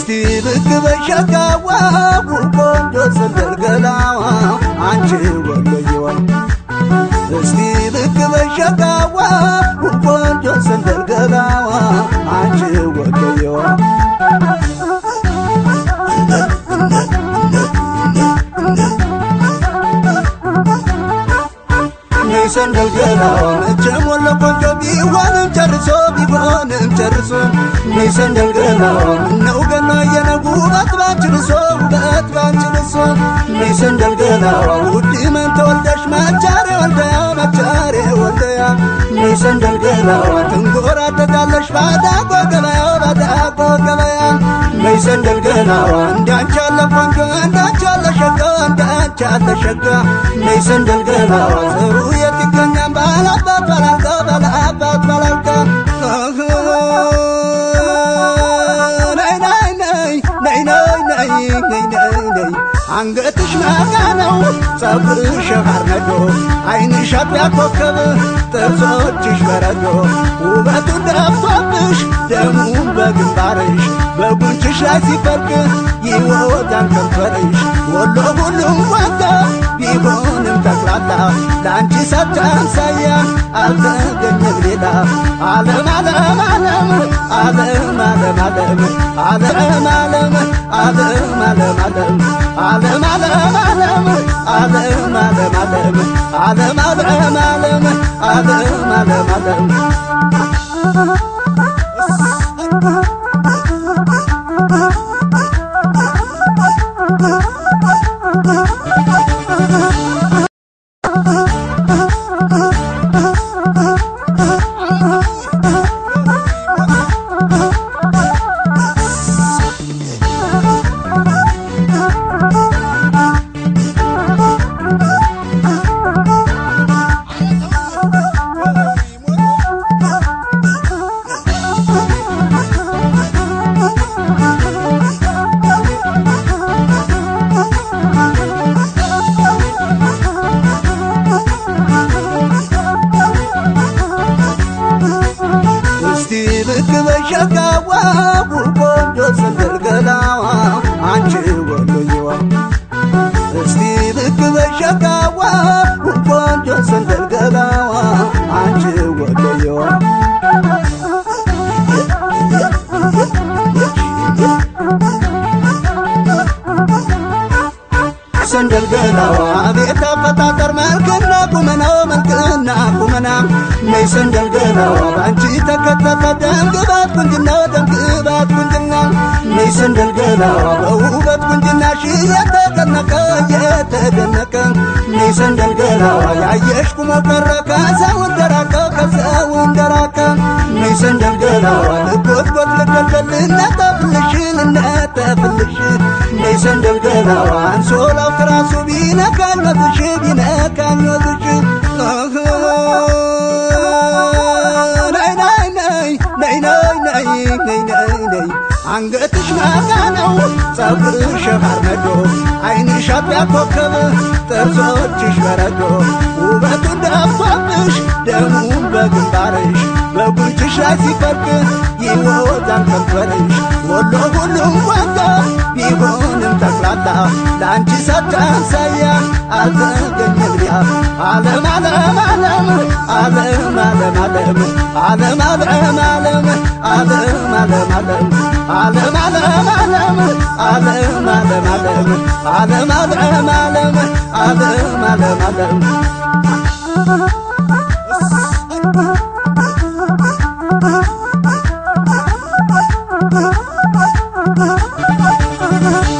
እስቲ ብቅ በሸጋዋ ቆንጆ ሰንደልገላዋ አንቺ ወሎየዋ እስቲ ብቅ በሸጋዋ ቆንጆ ሰንደልገላዋ አንቺ ወሎየዋ ሰንደልገላዋ መቼም ወሎ ቆንጆ ቢሆንም ጨርሶ ሰንደልገላዋ ምነው ገና የነጉ ውበት ባንችልሶ ሰንደልገላዋ ውድ መን ተወልደሽ መቻሬ ወልደያ ሰንደልገላዋ ትንጎራደዳለሽ ባዳጎ ገበያ ሰንደልገላዋ እንዳንቺ ያለ ቆንጆ እንዳንቺ ያለ ሸጋ ሰንደልገላዋ ዘሩ የትገኛም ባላባት ባላልካ ነይ አንገትሽ ማጋነው ጸጉርሽ ሐርነዶ አይንሽ አጥቢያ ኮከብ ጥርሶችሽ በረዶ ውበቱ ደፍቶብሽ ደሙ በግንባርሽ በጉንጭሽ ላይ ሲፈልቅ ይወጣል ከንፈርሽ ወሎ ሁሉም ወጣ ቢሆንም ጠቅላላ ላንቺ ሳታንሳያ አልተገኘም ሌላ ዓለም ሰንደልገላዋ ቤታ ፈታተር መልክና ቁመና ሰንደልገላዋ ባንቺ ተከተተ ደምግባት ቁንጅና ሰንደልገላዋ በውበት ቁንጅናሽ የተደነቀ ሰንደልገላዋ ያየሽ ቁሞ ቀረ ከሰው እንደራቀ ሰንደልገላዋ ልጎትጎት ልደልደል ልነጠፍልሽ ሰንደልገላዋ አንሶላው ትራሱ ቢነካኝ ወዝሽ ነይ አንገትሽ ማጋነው ጸጉርሽ ሐርነዶ አይንሽ አጥቢያ ኮከብ ጥርሶችሽ በረዶ ውበቱ ደፍቶብሽ ደሙ በግንባርሽ በጉንጭሽ ላይ ሲፈልቅ ይወጣል ከንፈርሽ ወሎ ሁሉም ወጣ ቢሆንም ጠቅላላ ላንቺ ሳታንሳያ አልተገኘም ሌላ ዓለም Thank you.